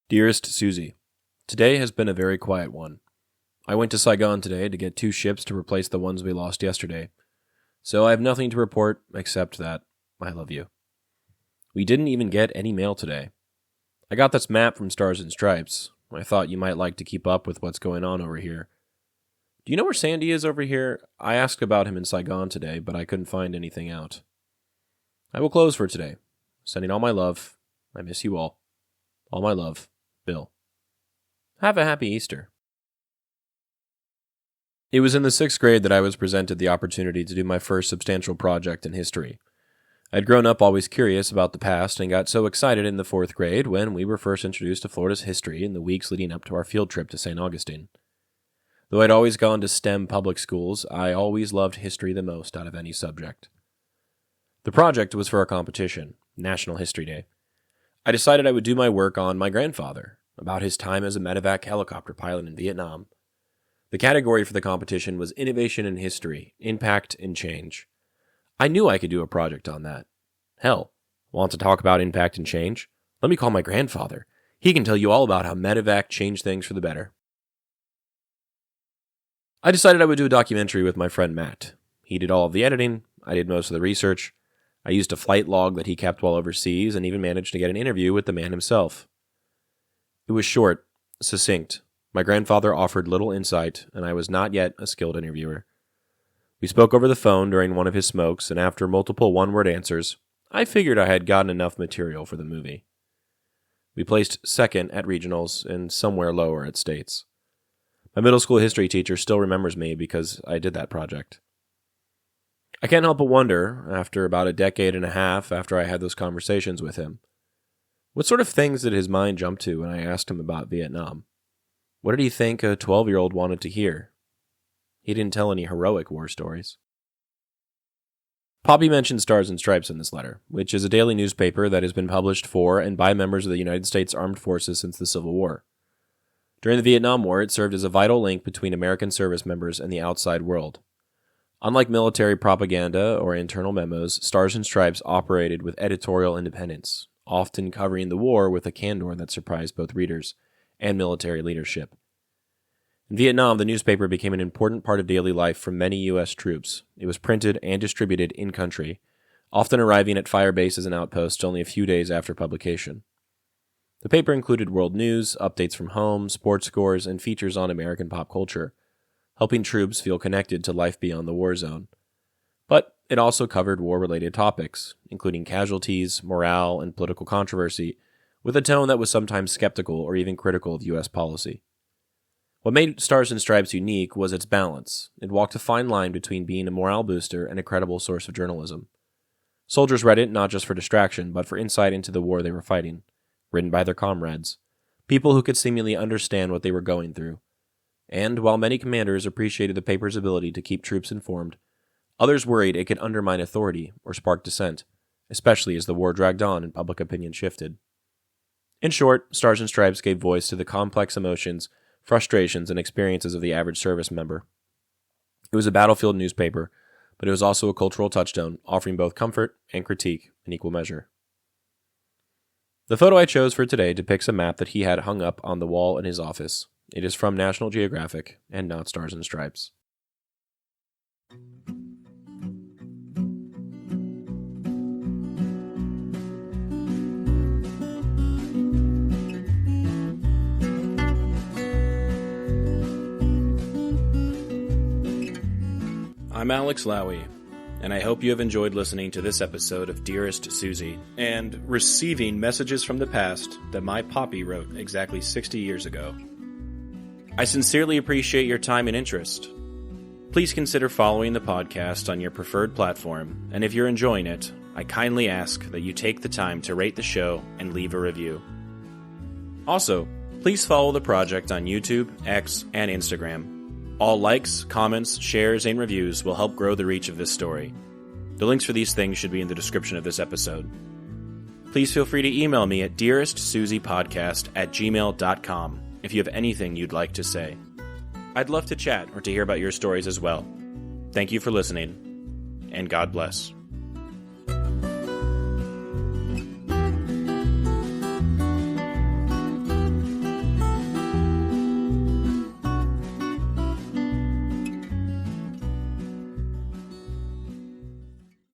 Dearest Suzie, today has been a very quiet one. I went to Saigon today to get 2 ships to replace the ones we lost yesterday. So I have nothing to report except that I love you. We didn't even get any mail today. I got this map from Stars and Stripes. I thought you might like to keep up with what's going on over here. Do you know where Sandy is over here? I asked about him in Saigon today, but I couldn't find anything out. I will close for today. Sending all my love. I miss you all. All my love, Bill. Have a happy Easter. It was in the 6th grade that I was presented the opportunity to do my first substantial project in history. I'd grown up always curious about the past and got so excited in the 4th grade when we were first introduced to Florida's history in the weeks leading up to our field trip to St. Augustine. Though I'd always gone to STEM public schools, I always loved history the most out of any subject. The project was for a competition, National History Day. I decided I would do my work on my grandfather, about his time as a medevac helicopter pilot in Vietnam. The category for the competition was Innovation in History, Impact and Change. I knew I could do a project on that. Hell, want to talk about impact and change? Let me call my grandfather. He can tell you all about how medevac changed things for the better. I decided I would do a documentary with my friend Matt. He did all of the editing, I did most of the research. I used a flight log that he kept while overseas and even managed to get an interview with the man himself. It was short, succinct. My grandfather offered little insight, and I was not yet a skilled interviewer. We spoke over the phone during one of his smokes, and after multiple one-word answers, I figured I had gotten enough material for the movie. We placed 2nd at regionals and somewhere lower at states. My middle school history teacher still remembers me because I did that project. I can't help but wonder, after about a decade and a half after I had those conversations with him, what sort of things did his mind jump to when I asked him about Vietnam? What did he think a 12-year-old wanted to hear? He didn't tell any heroic war stories. Popi mentioned Stars and Stripes in this letter, which is a daily newspaper that has been published for and by members of the United States Armed Forces since the Civil War. During the Vietnam War, it served as a vital link between American service members and the outside world. Unlike military propaganda or internal memos, Stars and Stripes operated with editorial independence, often covering the war with a candor that surprised both readers and military leadership. In Vietnam, the newspaper became an important part of daily life for many U.S. troops. It was printed and distributed in-country, often arriving at fire bases and outposts only a few days after publication. The paper included world news, updates from home, sports scores, and features on American pop culture, helping troops feel connected to life beyond the war zone. But it also covered war-related topics, including casualties, morale, and political controversy, with a tone that was sometimes skeptical or even critical of U.S. policy. What made Stars and Stripes unique was its balance. It walked a fine line between being a morale booster and a credible source of journalism. Soldiers read it not just for distraction, but for insight into the war they were fighting, written by their comrades, people who could seemingly understand what they were going through. And while many commanders appreciated the paper's ability to keep troops informed, others worried it could undermine authority or spark dissent, especially as the war dragged on and public opinion shifted. In short, Stars and Stripes gave voice to the complex emotions, frustrations, and experiences of the average service member. It was a battlefield newspaper, but it was also a cultural touchstone, offering both comfort and critique in equal measure. The photo I chose for today depicts a map that he had hung up on the wall in his office. It is from National Geographic and not Stars and Stripes. I'm Alex Lowy, and I hope you have enjoyed listening to this episode of Dearest Suzie and receiving messages from the past that my Popi wrote exactly 60 years ago. I sincerely appreciate your time and interest. Please consider following the podcast on your preferred platform, and if you're enjoying it, I kindly ask that you take the time to rate the show and leave a review. Also, please follow the project on YouTube, X, and Instagram. All likes, comments, shares, and reviews will help grow the reach of this story. The links for these things should be in the description of this episode. Please feel free to email me at dearestsuziepodcast@gmail.com if you have anything you'd like to say. I'd love to chat or to hear about your stories as well. Thank you for listening, and God bless.